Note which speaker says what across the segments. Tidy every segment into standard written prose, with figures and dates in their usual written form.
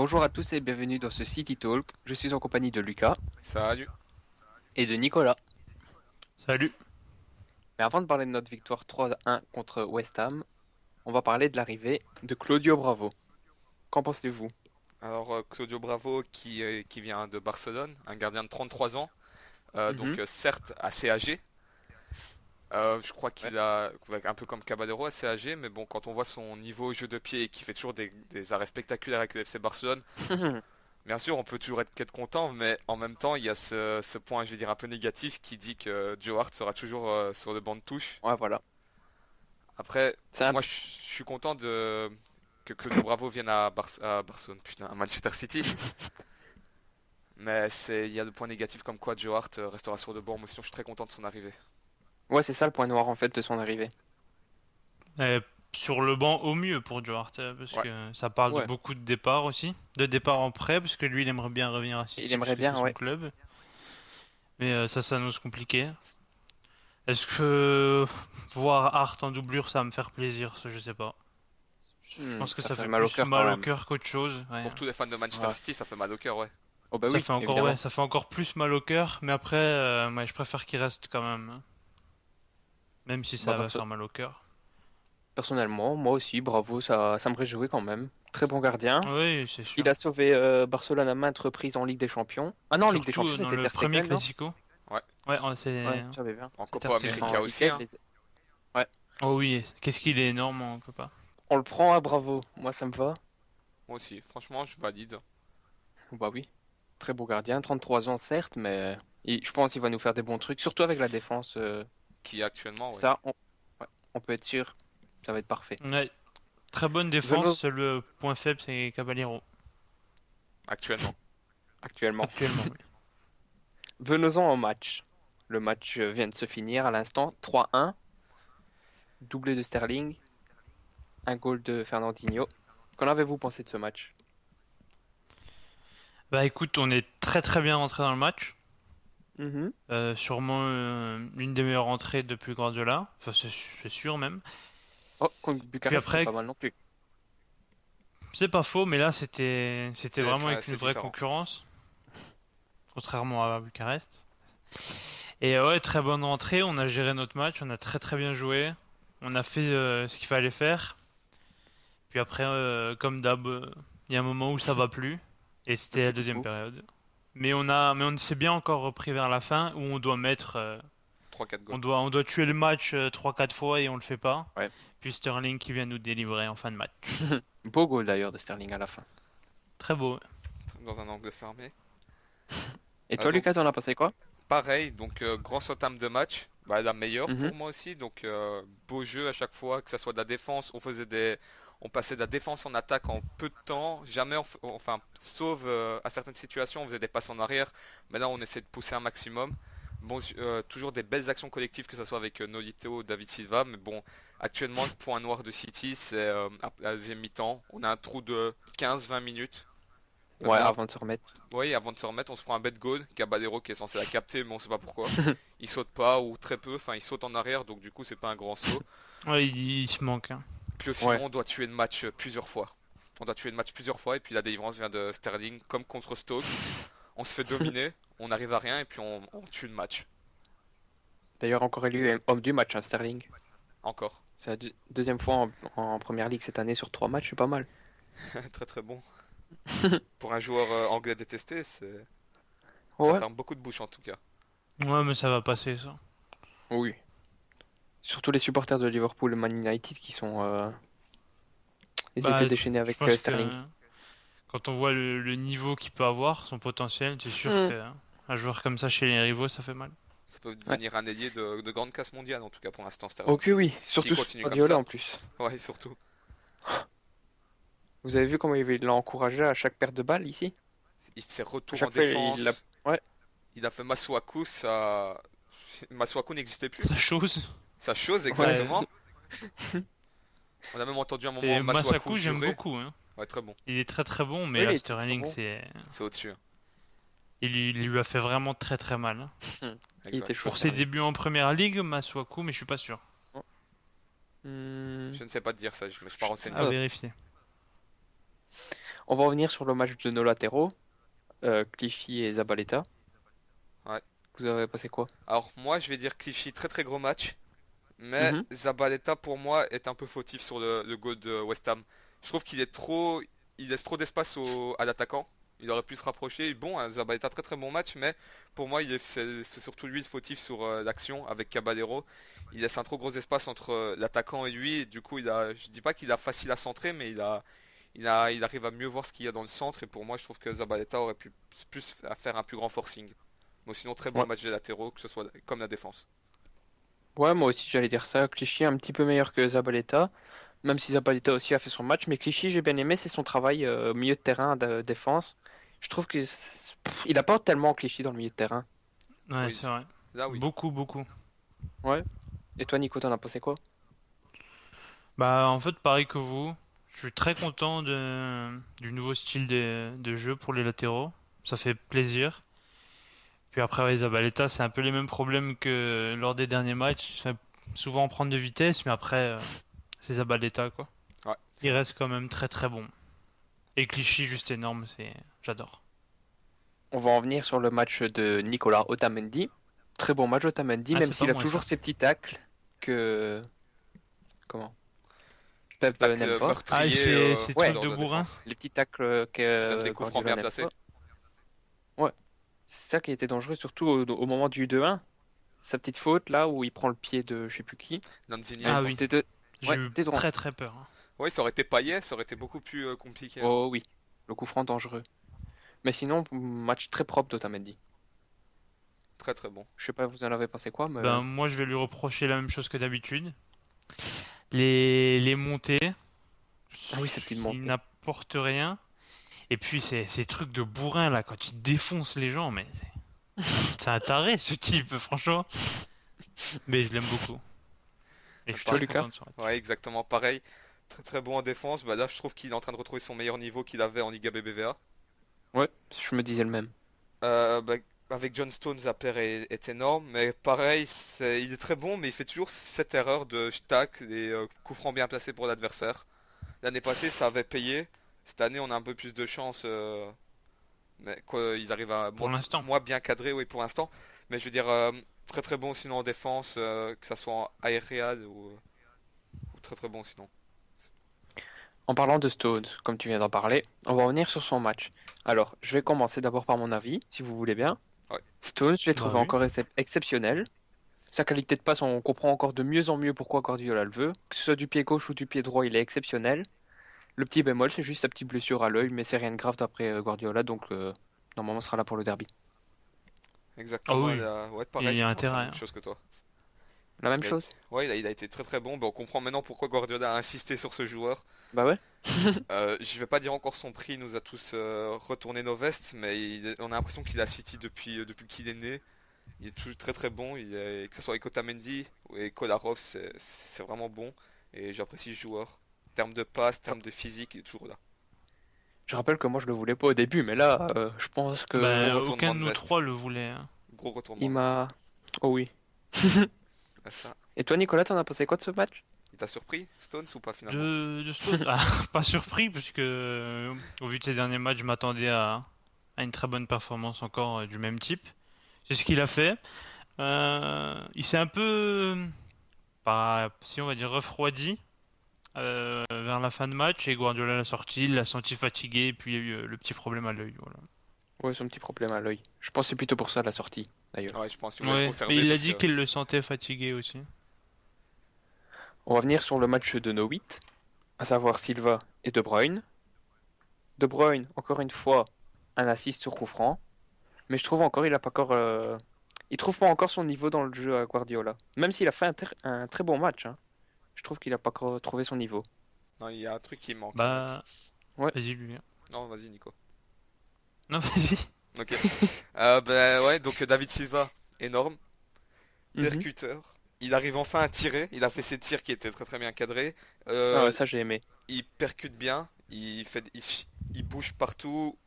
Speaker 1: Bonjour à tous et bienvenue dans ce City Talk. Je suis en compagnie de Lucas
Speaker 2: Salut.
Speaker 1: et de Nicolas.
Speaker 3: Salut.
Speaker 1: Mais avant de parler de notre victoire 3-1 contre West Ham, on va parler de l'arrivée de Claudio Bravo. Qu'en pensez-vous?
Speaker 2: Alors Claudio Bravo qui vient de Barcelone, un gardien de 33 ans,
Speaker 1: Mhm.
Speaker 2: certes assez âgé. Je crois
Speaker 1: Ouais.
Speaker 2: qu'il a un peu comme Caballero assez âgé, mais bon quand on voit son niveau au jeu de pied et qu'il fait toujours des arrêts spectaculaires avec le FC Barcelone, bien sûr on peut toujours être qu'être content, mais en même temps il y a ce point je vais dire un peu négatif qui dit que Joe Hart sera toujours sur le banc de touche.
Speaker 1: Ouais, voilà.
Speaker 2: Après
Speaker 1: C'est un...
Speaker 2: moi je suis content de que Claudio Bravo vienne à Barcelone, putain, à Manchester City. Mais il y a le point négatif comme quoi Joe Hart restera sur le banc. Moi aussi, je suis très content de son arrivée.
Speaker 1: Ouais, c'est ça le point noir en fait de son arrivée.
Speaker 3: Euh, sur le banc au mieux pour Joe Hart, parce
Speaker 2: Ouais,
Speaker 3: que ça parle de
Speaker 1: Ouais.
Speaker 3: beaucoup de départs aussi. De départs en prêt, parce que lui il aimerait bien revenir à
Speaker 1: Il
Speaker 3: City, parce
Speaker 1: aimerait
Speaker 3: que c'est
Speaker 1: bien,
Speaker 3: son
Speaker 1: ouais.
Speaker 3: club. Mais ça s'annonce compliqué. Est-ce que voir Hart en doublure, ça va me faire plaisir? Ça, je sais pas. Je pense que
Speaker 1: Ça
Speaker 3: ça
Speaker 1: fait
Speaker 3: fait
Speaker 1: mal au
Speaker 3: plus
Speaker 1: cœur quand
Speaker 3: mal au
Speaker 1: même.
Speaker 3: cœur qu'autre chose. Ouais.
Speaker 2: pour tous les fans de Manchester
Speaker 1: Ouais.
Speaker 2: City, ça fait mal au cœur, ouais.
Speaker 1: Oh bah
Speaker 3: Ça
Speaker 1: oui,
Speaker 3: fait encore, ouais,
Speaker 1: évidemment.
Speaker 3: ça fait encore plus mal au cœur. Mais après, ouais, je préfère qu'il reste quand même, hein. Même si
Speaker 1: Bah
Speaker 3: ça va faire mal au cœur.
Speaker 1: personnellement, moi aussi, Bravo, ça me réjouit quand même. Très bon gardien.
Speaker 3: Oui, c'est
Speaker 1: Il
Speaker 3: sûr.
Speaker 1: a sauvé Barcelone à maintes reprises en Ligue des Champions. Ah non, en Ligue des
Speaker 3: Surtout
Speaker 1: Champions,
Speaker 3: dans
Speaker 1: c'était
Speaker 3: le
Speaker 1: Ter
Speaker 3: premier
Speaker 1: Stegen, non?
Speaker 3: Classico.
Speaker 2: Ouais.
Speaker 3: Ouais,
Speaker 1: Ouais,
Speaker 3: c'est
Speaker 1: j'avais bien.
Speaker 2: En
Speaker 3: c'est
Speaker 2: Copa
Speaker 3: Ter Stegen.
Speaker 1: En
Speaker 2: América
Speaker 1: Ligue
Speaker 2: aussi,
Speaker 1: 1,
Speaker 2: hein.
Speaker 1: Ouais,
Speaker 3: Oh oui, qu'est-ce qu'il est énorme, on peut pas.
Speaker 1: on le prend à Bravo. Moi, ça me va.
Speaker 2: Moi aussi, franchement, je valide.
Speaker 1: Bah oui, très beau gardien. 33 ans, certes, mais je pense qu'il va nous faire des bons trucs, surtout avec la défense.
Speaker 2: Qui est actuellement, ouais.
Speaker 1: Ça, ouais, on peut être sûr. Ça va être parfait.
Speaker 3: Ouais, très bonne défense,
Speaker 1: Venons
Speaker 3: seul le point faible c'est Caballero,
Speaker 2: Actuellement.
Speaker 1: actuellement.
Speaker 3: actuellement. Oui.
Speaker 1: Venons-en au match. Le match vient de se finir à l'instant. 3-1, doublé de Sterling, un goal de Fernandinho. Qu'en avez-vous pensé de ce match?
Speaker 3: Bah écoute, on est très très bien rentré dans le match.
Speaker 1: Mhm.
Speaker 3: Sûrement l'une des meilleures entrées depuis Guardiola, enfin c'est sûr même.
Speaker 1: Oh, contre
Speaker 3: Puis
Speaker 1: Bucarest, c'était
Speaker 3: après,
Speaker 1: pas mal non plus.
Speaker 3: c'est pas faux, mais là c'était vraiment avec une
Speaker 2: C'est
Speaker 3: vraie
Speaker 2: différent.
Speaker 3: concurrence, contrairement à Bucarest. Et ouais, très bonne rentrée, on a géré notre match, on a très très bien joué, on a fait ce qu'il fallait faire. Puis après, comme d'hab, il y a un moment où ça va plus, et
Speaker 1: Un
Speaker 3: c'était la
Speaker 1: petit coup de
Speaker 3: deuxième
Speaker 1: mou.
Speaker 3: période. Mais on s'est bien encore repris vers la fin où on doit mettre,
Speaker 2: 3-4 goals.
Speaker 3: on doit tuer le match 3-4 fois et on le fait pas.
Speaker 1: Ouais.
Speaker 3: Puis Sterling qui vient nous délivrer en fin de match.
Speaker 1: Beau goal d'ailleurs de Sterling à la fin.
Speaker 3: Très beau.
Speaker 2: Dans un angle fermé.
Speaker 1: Et toi,
Speaker 2: Donc,
Speaker 1: Lucas, t'en as pensé quoi?
Speaker 2: pareil, grand entame de match. Bah, la meilleure
Speaker 1: Mhm.
Speaker 2: pour moi aussi. Beau jeu à chaque fois, que ça soit de la défense. On passait de la défense en attaque en peu de temps. Jamais, enfin, sauf à certaines situations, on faisait des passes en arrière. Mais là, on essaie de pousser un maximum. Bon, toujours des belles actions collectives, que ce soit avec Nolito ou David Silva. Mais bon, actuellement, le point noir de City, c'est à la deuxième mi-temps. On a un trou de 15-20 minutes. Mais
Speaker 1: Ouais,
Speaker 2: bon,
Speaker 1: avant de se remettre.
Speaker 2: oui, avant de se remettre, on se prend un bête goal. Caballero qui est censé la capter, mais on sait pas pourquoi. Il saute pas ou très peu. Enfin, il saute en arrière, donc du coup, c'est pas un grand saut.
Speaker 3: Ouais, il se manque, hein.
Speaker 2: Puis
Speaker 1: Ouais.
Speaker 2: sinon, on doit tuer le match plusieurs fois. On doit tuer le match plusieurs fois et puis la délivrance vient de Sterling comme contre Stoke. On se fait dominer, on n'arrive à rien et puis on tue le match.
Speaker 1: D'ailleurs, encore élu homme du match, hein, Sterling.
Speaker 2: Encore.
Speaker 1: C'est la deuxième fois en première ligue cette année sur 3 matchs, c'est pas mal.
Speaker 2: Très très bon. Pour un joueur anglais détesté, ça
Speaker 1: Ouais.
Speaker 2: ferme beaucoup de bouches en tout cas.
Speaker 3: Ouais, mais ça va passer, ça.
Speaker 1: Oui. Surtout les supporters de Liverpool et Man United qui sont. Ils étaient
Speaker 3: Bah,
Speaker 1: déchaînés
Speaker 3: je
Speaker 1: avec
Speaker 3: pense
Speaker 1: Sterling.
Speaker 3: que quand on voit le niveau qu'il peut avoir, son potentiel, c'est sûr
Speaker 1: Hmm.
Speaker 3: que un joueur comme ça chez les rivaux, ça fait mal.
Speaker 2: Ça peut
Speaker 1: Ouais.
Speaker 2: devenir un ailier de grande classe mondiale en tout cas pour l'instant Sterling.
Speaker 1: Ok, oui.
Speaker 2: S'il
Speaker 1: Surtout sur
Speaker 2: continue comme
Speaker 1: Guardiola
Speaker 2: ça.
Speaker 1: en plus.
Speaker 2: Ouais, surtout.
Speaker 1: Vous avez vu comment il l'a encouragé à chaque perte de balle ici?
Speaker 2: Ses
Speaker 1: À
Speaker 2: retours en
Speaker 1: chaque fois, il l'a.
Speaker 2: défense.
Speaker 1: Ouais.
Speaker 2: Il a fait Masuaku, ça. Masuaku n'existait plus.
Speaker 3: Sa chose.
Speaker 2: Sa chose,
Speaker 1: Ouais.
Speaker 2: exactement. On a même entendu un moment
Speaker 3: Et
Speaker 2: Masuaku
Speaker 3: Masaku, j'aime
Speaker 2: jurer.
Speaker 3: beaucoup, hein.
Speaker 2: Ouais, très bon.
Speaker 3: Il est très très bon, mais
Speaker 1: Oui, il
Speaker 3: là,
Speaker 1: est très très
Speaker 3: Sterling,
Speaker 1: bon.
Speaker 2: C'est au-dessus, hein.
Speaker 3: il lui a fait vraiment très très mal, hein.
Speaker 1: Hmm. Il était
Speaker 2: Exact.
Speaker 1: chaud,
Speaker 3: Pour ses
Speaker 1: Sterling.
Speaker 3: débuts en première ligue, Masuaku, mais je suis pas sûr.
Speaker 1: Hmm.
Speaker 2: Je ne sais pas te dire ça, je me suis pas
Speaker 1: Je sais
Speaker 2: renseigné.
Speaker 3: À
Speaker 1: pas.
Speaker 3: vérifier.
Speaker 1: On va revenir sur le match de nos latéraux, Clichy et Zabaleta.
Speaker 2: Ouais.
Speaker 1: Vous avez passé quoi?
Speaker 2: Alors moi je vais dire Clichy, très très gros match. Mais
Speaker 1: Mhm.
Speaker 2: Zabaleta pour moi est un peu fautif sur le goal de West Ham. Je trouve il laisse trop d'espace à l'attaquant. Il aurait pu se rapprocher. Bon, hein, Zabaleta très très bon match, mais pour moi c'est surtout lui le fautif sur l'action avec Caballero. Il laisse un trop gros espace entre l'attaquant et lui. Et du coup, je dis pas qu'il a facile à centrer, mais il arrive à mieux voir ce qu'il y a dans le centre. Et pour moi, je trouve que Zabaleta aurait pu plus faire un plus grand forcing. Mais sinon, très bon
Speaker 1: Ouais.
Speaker 2: match des latéraux, que ce soit comme la défense.
Speaker 1: Ouais, moi aussi j'allais dire ça. Clichy un petit peu meilleur que Zabaleta, même si Zabaleta aussi a fait son match. Mais Clichy, j'ai bien aimé, c'est son travail milieu de terrain, de défense. Je trouve il apporte tellement Clichy dans le milieu de terrain.
Speaker 3: Ouais,
Speaker 2: Oui,
Speaker 3: c'est vrai.
Speaker 2: là oui.
Speaker 3: Beaucoup, beaucoup.
Speaker 1: Ouais. Et toi, Nico, t'en as pensé quoi?
Speaker 3: Bah, en fait, pareil que vous, je suis très content du nouveau style de jeu pour les latéraux. Ça fait plaisir. Puis après, ouais, Zabaleta, c'est un peu les mêmes problèmes que lors des derniers matchs. Il se fait souvent prendre de vitesse, mais après, c'est Zabaleta, quoi.
Speaker 2: Ouais,
Speaker 3: Il
Speaker 2: c'est vrai.
Speaker 3: reste quand même très très bon. Et Clichy, juste énorme, j'adore.
Speaker 1: On va en venir sur le match de Nicolas Otamendi. Très bon match Otamendi,
Speaker 3: Ah,
Speaker 1: même
Speaker 3: c'est pas
Speaker 1: s'il a
Speaker 3: moi
Speaker 1: toujours
Speaker 3: ça.
Speaker 1: ses petits tacles que comment
Speaker 2: Ces
Speaker 1: Pep
Speaker 2: tacles
Speaker 1: n'aime pas.
Speaker 3: Ah,
Speaker 2: meurtriers
Speaker 3: ces
Speaker 1: Ouais,
Speaker 2: en
Speaker 3: trucs
Speaker 2: dehors
Speaker 3: de
Speaker 2: de la
Speaker 3: bourrin?
Speaker 2: défense.
Speaker 1: les petits tacles
Speaker 2: Qui donnent
Speaker 1: que
Speaker 2: des coups francs
Speaker 1: Guardiola
Speaker 2: bien
Speaker 1: n'aime
Speaker 2: placés.
Speaker 1: pas. Ouais, c'est ça qui était dangereux, surtout au moment du 2-1. Sa petite faute là où il prend le pied de je sais plus qui.
Speaker 2: Lanzini, je
Speaker 3: Ah
Speaker 2: crois.
Speaker 3: oui,
Speaker 1: C'était
Speaker 3: j'ai
Speaker 1: ouais,
Speaker 3: eu
Speaker 1: c'était
Speaker 3: très très peur, hein.
Speaker 2: Oui, ça aurait été Payet, ça aurait été beaucoup plus compliqué, hein.
Speaker 1: Oh oui, le coup franc dangereux. Mais sinon, match très propre d'Otamendi.
Speaker 2: Très très bon.
Speaker 1: Je sais pas, vous en avez pensé quoi, mais
Speaker 3: Ben, moi, je vais lui reprocher la même chose que d'habitude. Les montées,
Speaker 1: ah oui, sa petite
Speaker 3: il
Speaker 1: montée.
Speaker 3: n'apporte rien. Et puis, ces trucs de bourrin, là, quand il défonce les gens, mais c'est un taré, ce type, franchement. Mais je l'aime beaucoup. Et je suis
Speaker 1: Toi,
Speaker 3: très
Speaker 1: Lucas?
Speaker 3: content de son match.
Speaker 2: Ouais, exactement pareil. Très très bon en défense. Bah là, je trouve qu'il est en train de retrouver son meilleur niveau qu'il avait en Liga BBVA.
Speaker 1: Ouais, je me disais le même.
Speaker 2: Bah, avec John Stones, Zapper est énorme, mais pareil, il est très bon, mais il fait toujours cette erreur de stack et coup franc bien placé pour l'adversaire. L'année passée, ça avait payé. Cette année, on a un peu plus de chance, mais quoi, ils arrivent à
Speaker 3: Pour l'instant.
Speaker 2: moins bien cadrer, oui, pour l'instant. Mais je veux dire, très très bon sinon en défense, que ça soit en aérial ou très très bon sinon.
Speaker 1: En parlant de Stones, comme tu viens d'en parler, on va revenir sur son match. Alors, je vais commencer d'abord par mon avis, si vous voulez bien.
Speaker 2: Ouais,
Speaker 1: Stones, je l'ai
Speaker 3: Bah
Speaker 1: trouvé
Speaker 3: oui.
Speaker 1: encore exceptionnel. Sa qualité de passe, on comprend encore de mieux en mieux pourquoi Guardiola le veut. Que ce soit du pied gauche ou du pied droit, il est exceptionnel. Le petit bémol, c'est juste sa petite blessure à l'œil, mais c'est rien de grave d'après Guardiola, donc normalement, ce sera là pour le derby.
Speaker 3: Ah
Speaker 2: exactement.
Speaker 3: oui,
Speaker 2: Ouais,
Speaker 3: il
Speaker 2: pareil,
Speaker 3: y
Speaker 2: je
Speaker 3: a
Speaker 2: pense la
Speaker 3: intérêt,
Speaker 2: même
Speaker 3: hein.
Speaker 2: chose que toi.
Speaker 1: La même
Speaker 2: Il a été,
Speaker 1: chose?
Speaker 2: ouais, il a été très très bon. Ben, on comprend maintenant pourquoi Guardiola a insisté sur ce joueur.
Speaker 1: Bah ouais.
Speaker 2: Je vais pas dire encore son prix, il nous a tous retourné nos vestes, mais on a l'impression qu'il est à City depuis qu'il est né. Il est toujours très très bon, que ce soit avec Otamendi et Kolarov, c'est vraiment bon. Et j'apprécie ce joueur. En termes de passe, en termes de physique, il est toujours là.
Speaker 1: Je rappelle que moi, je le voulais pas au début, mais là, je pense
Speaker 2: Gros
Speaker 1: que
Speaker 3: Bah, aucun
Speaker 2: retournement
Speaker 3: de
Speaker 2: de
Speaker 3: nous
Speaker 2: veste.
Speaker 3: trois le voulait, hein.
Speaker 2: Gros retournement
Speaker 1: il
Speaker 2: de veste.
Speaker 1: m'a... Oh oui.
Speaker 2: Ah, ça.
Speaker 1: Et toi, Nicolas, t'en as pensé quoi de ce match?
Speaker 2: Il t'a surpris, Stones, ou pas finalement?
Speaker 3: De Stones, ah, pas surpris, parce que au vu de ses derniers matchs, je m'attendais à une très bonne performance encore du même type. C'est ce qu'il a fait. Il s'est un peu, pas, si on va dire, refroidi vers la fin de match et Guardiola l'a sorti, il l'a senti fatigué et puis il y a eu le petit problème à l'œil. Voilà.
Speaker 1: Ouais, son petit problème à l'œil. Je pense que c'est plutôt pour ça la sortie, d'ailleurs.
Speaker 2: Ouais, je pense qu'il voulait le
Speaker 3: Ouais, mais
Speaker 2: conserver
Speaker 3: il a
Speaker 2: parce
Speaker 3: dit
Speaker 2: que
Speaker 3: qu'il le sentait fatigué aussi.
Speaker 1: On va venir sur le match de nos 8, à savoir Silva et De Bruyne. De Bruyne, encore une fois, un assist sur coup franc. Mais je trouve encore, il a pas encore, il trouve pas encore son niveau dans le jeu à Guardiola. Même s'il a fait un très bon match, hein. Je trouve qu'il a pas encore trouvé son niveau.
Speaker 2: non, il y a un truc qui manque.
Speaker 3: Bah,
Speaker 1: Ouais.
Speaker 3: vas-y, Julien.
Speaker 2: Non, vas-y Nico.
Speaker 3: Non, vas-y.
Speaker 2: Ok. Ben ouais, donc David Silva, énorme,
Speaker 1: Mhm.
Speaker 2: percuteur. Il arrive enfin à tirer. Il a fait ses tirs qui étaient très très bien cadrés.
Speaker 1: Ah ouais,
Speaker 2: Euh,
Speaker 1: ça j'ai aimé.
Speaker 2: il percute bien. Il bouge partout.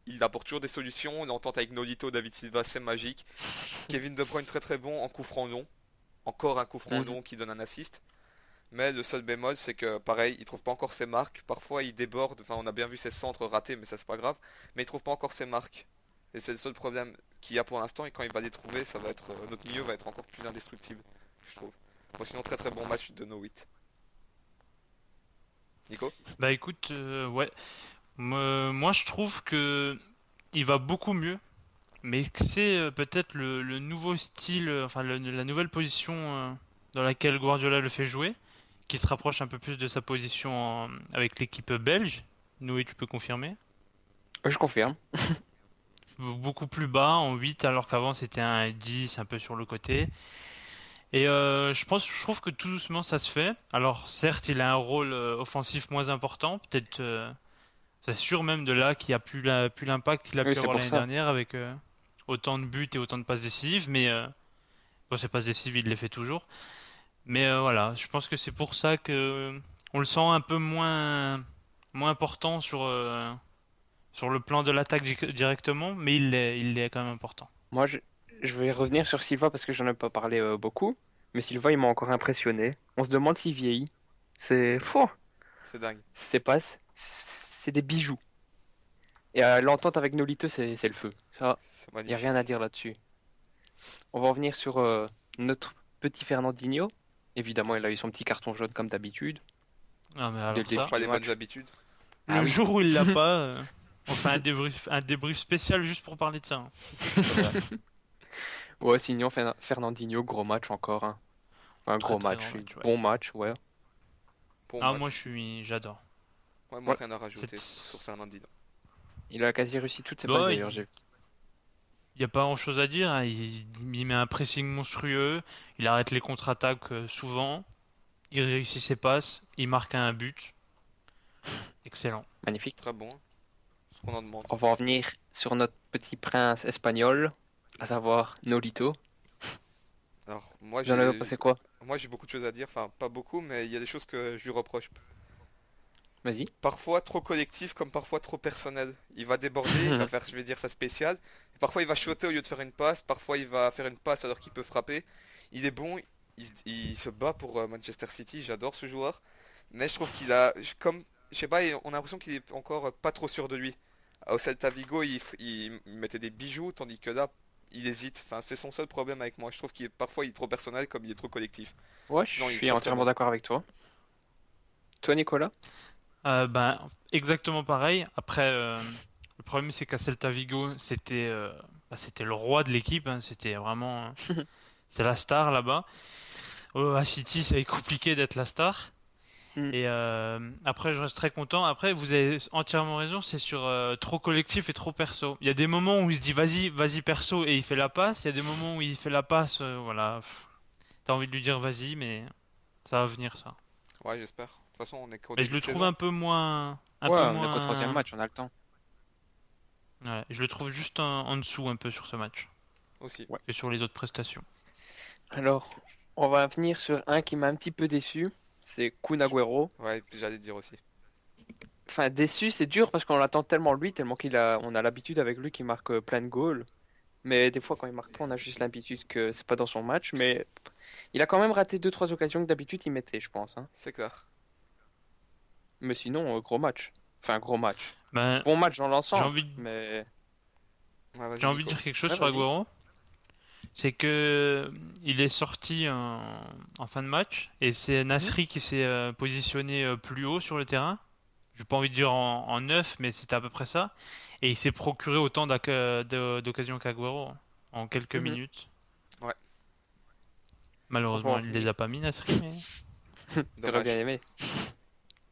Speaker 2: Il apporte toujours des solutions. L'entente avec Nolito, David Silva, c'est magique. Kevin De Bruyne très très bon en coup franc long. Encore un coup franc
Speaker 1: Mhm.
Speaker 2: long qui donne un assist. Mais le seul bémol, c'est que pareil, il trouve pas encore ses marques. Parfois, il déborde. Enfin, on a bien vu ses centres ratés, mais ça, c'est pas grave. Mais il trouve pas encore ses marques. Et c'est le seul problème qu'il y a pour l'instant. Et quand il va les trouver, ça va être notre milieu va être encore plus indestructible, je trouve. Bon, sinon, très très bon match de No 8. Nico?
Speaker 3: Bah écoute, ouais. Moi, je trouve que il va beaucoup mieux, mais que c'est peut-être le nouveau style, enfin la nouvelle position dans laquelle Guardiola le fait jouer, qui se rapproche un peu plus de sa position avec l'équipe belge. Noé, tu peux confirmer?
Speaker 1: Je confirme.
Speaker 3: Beaucoup plus bas en 8 alors qu'avant c'était un 10 un peu sur le côté. Et je trouve que tout doucement ça se fait. Alors certes il a un rôle offensif moins important, peut-être c'est sûr même de là qu'il a plus l'impact qu'il a
Speaker 1: Oui,
Speaker 3: pu
Speaker 1: c'est
Speaker 3: avoir
Speaker 1: pour
Speaker 3: l'année
Speaker 1: ça.
Speaker 3: dernière avec autant de buts et autant de passes décisives, mais bon ces passes décisives il les fait toujours. Mais voilà, je pense que c'est pour ça que on le sent un peu moins important sur le plan de l'attaque directement, mais il est quand même important.
Speaker 1: Moi, je vais revenir sur Silva parce que j'en ai pas parlé beaucoup. Mais Silva, il m'a encore impressionné. On se demande s'il vieillit. C'est fou.
Speaker 2: C'est dingue.
Speaker 1: C'est pas. C'est des bijoux. Et l'entente avec Nolito, c'est le feu. Ça,
Speaker 2: C'est
Speaker 1: y a rien à
Speaker 2: magnifique.
Speaker 1: dire là-dessus. On va revenir sur notre petit Fernandinho. Évidemment, il a eu son petit carton jaune comme d'habitude,
Speaker 3: Ah mais
Speaker 1: dès le
Speaker 3: alors
Speaker 2: Toujours
Speaker 3: ça.
Speaker 1: début
Speaker 2: pas
Speaker 1: du
Speaker 2: les bonnes
Speaker 1: match.
Speaker 2: habitudes.
Speaker 1: Ah
Speaker 3: Le
Speaker 1: oui.
Speaker 3: jour où il l'a pas, on fait un débrief spécial juste pour parler de ça, hein.
Speaker 2: C'est vrai.
Speaker 1: Ouais, sinon, Fernandinho, gros match encore, hein. Un
Speaker 3: Très
Speaker 1: gros
Speaker 3: très grand
Speaker 1: match,
Speaker 3: match, ouais.
Speaker 1: bon match, ouais.
Speaker 2: Bon
Speaker 3: Ah moi
Speaker 2: match.
Speaker 3: j'adore.
Speaker 2: Ouais, moi
Speaker 1: Ouais.
Speaker 2: rien à rajouter sur
Speaker 3: C'est
Speaker 2: Fernandino.
Speaker 1: Il a quasi réussi toutes ses passes
Speaker 3: bon,
Speaker 1: d'ailleurs, j'ai vu.
Speaker 3: y a pas grand-chose à dire, hein. Il met un pressing monstrueux, il arrête les contre-attaques souvent, il réussit ses passes, il marque un but. Excellent.
Speaker 1: Magnifique.
Speaker 2: Très bon, ce qu'on en demande.
Speaker 1: On va revenir sur notre petit prince espagnol, à savoir Nolito.
Speaker 2: Alors, moi
Speaker 1: Vous en avez pensé quoi?
Speaker 2: j'ai beaucoup de choses à dire, enfin pas beaucoup, mais il y a des choses que je lui reproche.
Speaker 1: Vas-y.
Speaker 2: Parfois trop collectif comme parfois trop personnel. Il va déborder, il va faire, je vais dire, ça spécial. Et parfois il va shooter au lieu de faire une passe, parfois il va faire une passe alors qu'il peut frapper. Il est bon, il se bat pour Manchester City, j'adore ce joueur. Mais je trouve qu'il a, comme, je sais pas, on a l'impression qu'il est encore pas trop sûr de lui. Au Celta Vigo, il mettait des bijoux, tandis que là, il hésite. Enfin, c'est son seul problème avec moi. Je trouve parfois il est trop personnel comme il est trop collectif.
Speaker 1: Ouais, je
Speaker 2: Sinon, il est
Speaker 1: suis
Speaker 2: très très
Speaker 1: entièrement
Speaker 2: bon.
Speaker 1: d'accord avec toi. Toi, Nicolas?
Speaker 3: Ben, exactement pareil. Après, le problème c'est qu'à Celta Vigo, c'était le roi de l'équipe, hein. C'était vraiment, c'est la star là-bas. À City, c'est compliqué d'être la star.
Speaker 1: Hmm.
Speaker 3: Et après, je reste très content. Après, vous avez entièrement raison, c'est sur trop collectif et trop perso. Il y a des moments où il se dit vas-y, vas-y perso et il fait la passe. Il y a des moments où il fait la passe, voilà. T'as envie de lui dire vas-y, mais ça va venir ça.
Speaker 2: Ouais, j'espère. De toute façon, on est qu'au
Speaker 3: Mais je
Speaker 2: début
Speaker 3: le
Speaker 2: de
Speaker 3: trouve
Speaker 2: saison
Speaker 3: un
Speaker 1: Ouais,
Speaker 3: peu
Speaker 1: on est qu'au troisième
Speaker 3: moins.
Speaker 1: match, on a le temps.
Speaker 3: Ouais, je le trouve juste en dessous un peu sur ce match
Speaker 2: aussi.
Speaker 1: Ouais.
Speaker 3: et sur les autres prestations.
Speaker 1: Alors, on va venir sur un qui m'a un petit peu déçu. C'est Kun Agüero.
Speaker 2: Ouais, j'allais dire aussi.
Speaker 1: Enfin, déçu, c'est dur parce qu'on l'attend tellement lui, tellement on a l'habitude avec lui qu'il marque plein de goals. Mais des fois, quand il marque pas, on a juste l'habitude que c'est pas dans son match. Mais il a quand même raté deux trois occasions que d'habitude il mettait, je pense, hein.
Speaker 2: C'est clair.
Speaker 1: Mais sinon, gros match. Enfin, gros match.
Speaker 3: Ben,
Speaker 1: Bon match dans
Speaker 3: j'ai
Speaker 1: l'ensemble,
Speaker 3: envie de,
Speaker 1: mais
Speaker 2: Ouais,
Speaker 3: j'ai
Speaker 2: vas-y,
Speaker 3: envie de
Speaker 2: Nico.
Speaker 3: dire quelque chose
Speaker 1: ouais,
Speaker 3: sur
Speaker 1: vas-y.
Speaker 3: Agüero. C'est que il est sorti en fin de match et c'est
Speaker 1: Mhm.
Speaker 3: Nasri qui s'est positionné plus haut sur le terrain. J'ai pas envie de dire en neuf, mais c'était à peu près ça. Et il s'est procuré autant d'occasions qu'Agüero en quelques
Speaker 1: Mhm.
Speaker 3: minutes.
Speaker 2: Ouais,
Speaker 1: On va
Speaker 3: Malheureusement,
Speaker 1: en
Speaker 3: il les
Speaker 1: venir.
Speaker 3: a pas mis, Nasri, mais...
Speaker 1: T'aurais bien
Speaker 2: dommage.
Speaker 1: aimé.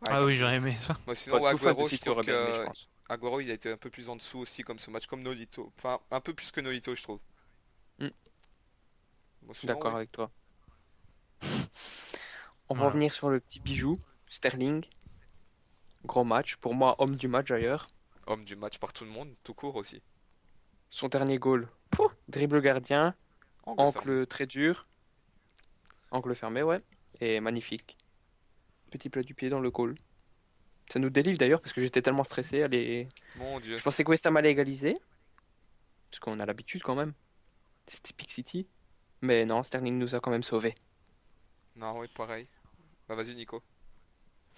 Speaker 2: Ouais,
Speaker 3: Ah
Speaker 2: comme
Speaker 3: oui,
Speaker 2: tout le
Speaker 3: j'aurais
Speaker 2: monde.
Speaker 3: aimé ça.
Speaker 2: Moi,
Speaker 1: Pas
Speaker 2: sinon, ouais,
Speaker 1: tout fan de
Speaker 2: Agüero, je
Speaker 1: City
Speaker 2: trouve
Speaker 1: aurait bien aimé, je
Speaker 2: que
Speaker 1: pense.
Speaker 2: Agüero, il a été un peu plus en dessous aussi, comme ce match, comme Nolito. Enfin, un peu plus que Nolito, je trouve.
Speaker 1: Hmm,
Speaker 2: Bon, sinon,
Speaker 1: d'accord
Speaker 2: oui.
Speaker 1: avec toi. On va
Speaker 3: Voilà.
Speaker 1: revenir sur le petit bijou, Sterling. Gros match. Pour moi, homme du match d'ailleurs.
Speaker 2: Homme du match par tout le monde, tout court aussi.
Speaker 1: Son dernier goal. Pouh, dribble gardien,
Speaker 2: Angle fermé.
Speaker 1: angle très dur, angle fermé, ouais. Et magnifique. Petit plat du pied dans le goal. Ça nous délivre d'ailleurs parce que j'étais tellement stressé.
Speaker 2: Mon Dieu.
Speaker 1: Je pensais que West Ham allait égaliser. Parce qu'on a l'habitude quand même. C'est typique City. Mais non, Sterling nous a quand même sauvés.
Speaker 2: Non, oui, pareil. Bah vas-y Nico.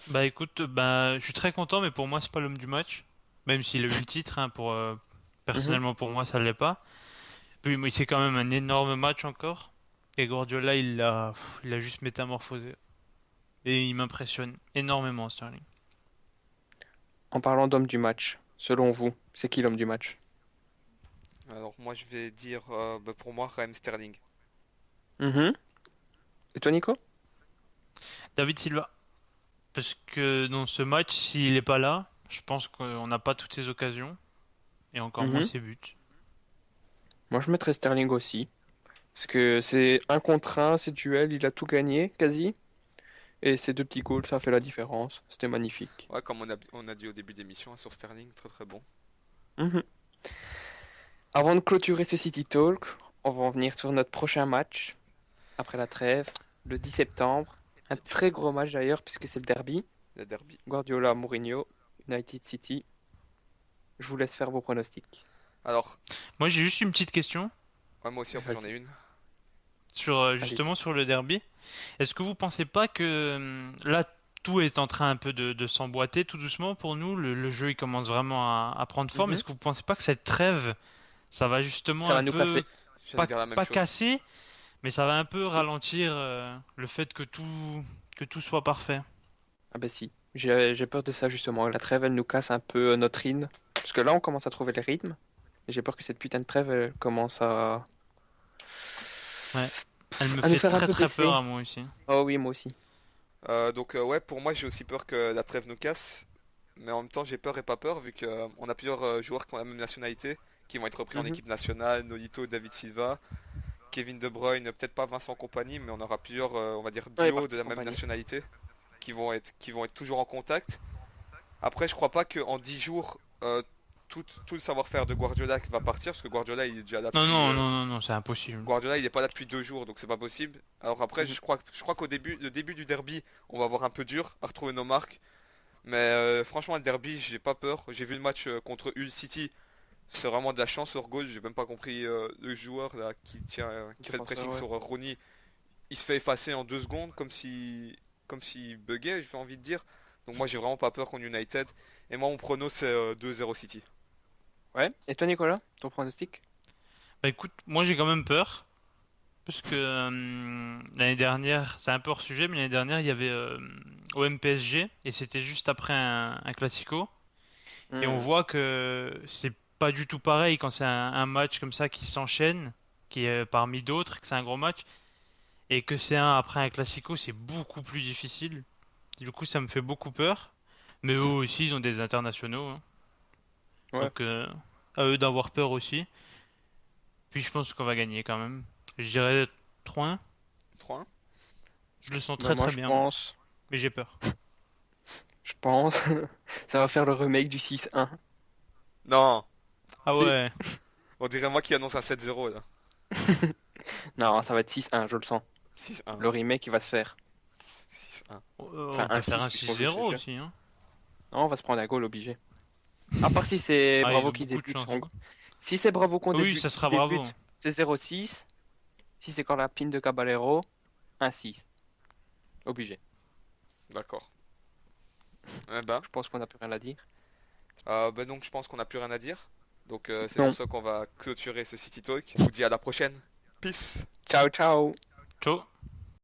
Speaker 3: Bah écoute, bah je suis très content, mais pour moi c'est pas l'homme du match. Même s'il a eu le titre, hein,
Speaker 1: Mhm.
Speaker 3: personnellement pour moi ça l'est pas. Puis mais c'est quand même un énorme match encore. Et Guardiola il a juste métamorphosé. Et il m'impressionne énormément Sterling.
Speaker 1: En parlant d'homme du match, selon vous, c'est qui l'homme du match?
Speaker 2: Alors moi je vais dire bah, pour moi Raheem Sterling.
Speaker 1: Mhm. Et toi, Nico?
Speaker 3: David Silva. Parce que dans ce match, s'il est pas là, je pense qu'on n'a pas toutes ces occasions. Et encore moins
Speaker 1: Mhm.
Speaker 3: ses buts.
Speaker 1: Moi, je mettrais Sterling aussi. Parce que c'est un contre un, ces duels, il a tout gagné, quasi. Et ces deux petits goals, ça a fait la différence. C'était magnifique.
Speaker 2: Ouais, comme on a dit au début d'émission hein, sur Sterling, très très bon.
Speaker 1: Mhm. Avant de clôturer ce City Talk, on va en venir sur notre prochain match, après la trêve, le 10 septembre. Un très gros match d'ailleurs, puisque c'est le derby.
Speaker 2: Le derby.
Speaker 1: Guardiola, Mourinho, United City. Je vous laisse faire vos pronostics.
Speaker 2: Alors,
Speaker 3: Moi, j'ai juste une petite question
Speaker 2: ouais, moi aussi en fait j'en ai
Speaker 1: Vas-y,
Speaker 2: une.
Speaker 3: sur
Speaker 1: allez-y.
Speaker 3: justement sur le derby. Est-ce que vous pensez pas que là tout est en train un peu de s'emboîter tout doucement pour nous? Le jeu il commence vraiment à prendre forme.
Speaker 1: Mhm.
Speaker 3: Est-ce que vous pensez pas que cette trêve, ça va justement
Speaker 1: Ça
Speaker 3: un
Speaker 1: va nous
Speaker 3: peu
Speaker 1: casser.
Speaker 2: J'allais
Speaker 3: pas,
Speaker 2: dire la même
Speaker 3: pas
Speaker 2: chose.
Speaker 3: casser, mais ça va un peu
Speaker 1: Si.
Speaker 3: ralentir le fait que tout soit parfait?
Speaker 1: Ah ben si. J'ai peur de ça justement. La trêve, elle nous casse un peu notre rythme. Parce que là, on commence à trouver les rythmes. Et j'ai peur que cette putain de trêve, elle commence
Speaker 3: Ouais. Elle me
Speaker 1: à nous
Speaker 3: fait
Speaker 1: faire un
Speaker 3: très
Speaker 1: peu
Speaker 3: très peur
Speaker 1: baisser.
Speaker 3: à moi aussi.
Speaker 1: Oh oui, moi aussi.
Speaker 2: Donc ouais, pour moi j'ai aussi peur que la trêve nous casse. Mais en même temps j'ai peur et pas peur vu que on a plusieurs joueurs qui ont la même nationalité, qui vont être repris en
Speaker 1: Mhm.
Speaker 2: équipe nationale, Nolito, David Silva, Kevin De Bruyne, peut-être pas Vincent Compagnie, mais on aura plusieurs, on va dire,
Speaker 1: Ouais,
Speaker 2: duos de
Speaker 1: Vincent
Speaker 2: la même
Speaker 1: Kompany.
Speaker 2: nationalité qui vont être toujours en contact. Après, je crois pas qu'en 10 jours, tout le savoir-faire de Guardiola va partir, parce que Guardiola il est déjà là
Speaker 3: Non
Speaker 2: depuis.
Speaker 3: non non non non, c'est impossible.
Speaker 2: Guardiola il est pas là depuis 2 jours, donc c'est pas possible. Alors après,
Speaker 1: Mhm.
Speaker 2: je crois qu'au début, le début du derby, on va avoir un peu dur à retrouver nos marques. Mais franchement, le derby, j'ai pas peur. J'ai vu le match contre Hull City. C'est vraiment de la chance sur goal. J'ai même pas compris le joueur là qui fait le
Speaker 1: Défenseur,
Speaker 2: pressing
Speaker 1: ouais.
Speaker 2: sur Rooney. Il se fait effacer en 2 secondes comme s'il buguait, j'ai envie de dire. Donc moi, j'ai vraiment pas peur contre United. Et moi, mon prono, c'est 2-0 City.
Speaker 1: Ouais. Et toi, Nicolas, ton pronostic?
Speaker 3: Bah écoute, moi j'ai quand même peur. Parce que l'année dernière, c'est un peu hors sujet, mais l'année dernière, il y avait OM PSG et c'était juste après un Classico. Et on
Speaker 1: Hmm.
Speaker 3: voit que c'est pas du tout pareil quand c'est un match comme ça qui s'enchaîne, qui est parmi d'autres, que c'est un gros match, et que c'est un après un Classico, c'est beaucoup plus difficile. Du coup, ça me fait beaucoup peur. Mais eux aussi, ils ont des internationaux, hein.
Speaker 1: Ouais.
Speaker 3: Donc à eux d'avoir peur aussi. Puis je pense qu'on va gagner quand même. Je dirais 3-1.
Speaker 2: 3-1.
Speaker 3: Je le sens
Speaker 1: Bah
Speaker 3: très
Speaker 1: moi,
Speaker 3: très
Speaker 1: je
Speaker 3: bien, moi.
Speaker 1: pense.
Speaker 3: Mais j'ai peur.
Speaker 1: Je pense. Ça va faire le remake du 6-1.
Speaker 2: Non,
Speaker 3: Ah
Speaker 1: Si.
Speaker 3: ouais.
Speaker 2: on dirait moi qui annonce un 7-0 là.
Speaker 1: Non, ça va être 6-1, je le sens.
Speaker 2: 6-1.
Speaker 1: Le remake, il va se faire.
Speaker 2: 6-1.
Speaker 1: Enfin,
Speaker 3: On peut
Speaker 1: un
Speaker 3: faire
Speaker 1: 6
Speaker 3: un
Speaker 1: puisqu'on joue ce
Speaker 3: 6-0
Speaker 1: jeu.
Speaker 3: aussi, hein.
Speaker 1: Non, on va se prendre un goal obligé. À part si c'est
Speaker 3: Ah, ils
Speaker 1: Bravo
Speaker 3: ont
Speaker 1: qui
Speaker 3: beaucoup de
Speaker 1: débute.
Speaker 3: chance, hein.
Speaker 1: Si c'est Bravo
Speaker 3: Oui, ça
Speaker 1: qui
Speaker 3: sera bravo.
Speaker 1: débute, c'est 0-6. Si c'est quand la pine de Caballero, 1-6. Obligé.
Speaker 2: D'accord. Eh ben,
Speaker 1: Je pense qu'on n'a plus rien à dire.
Speaker 2: bah donc je pense qu'on n'a plus rien à dire. Donc c'est sur
Speaker 1: Non.
Speaker 2: ça qu'on va clôturer ce City Talk. Je vous dis à la prochaine. Peace.
Speaker 1: Ciao, ciao.
Speaker 3: Ciao.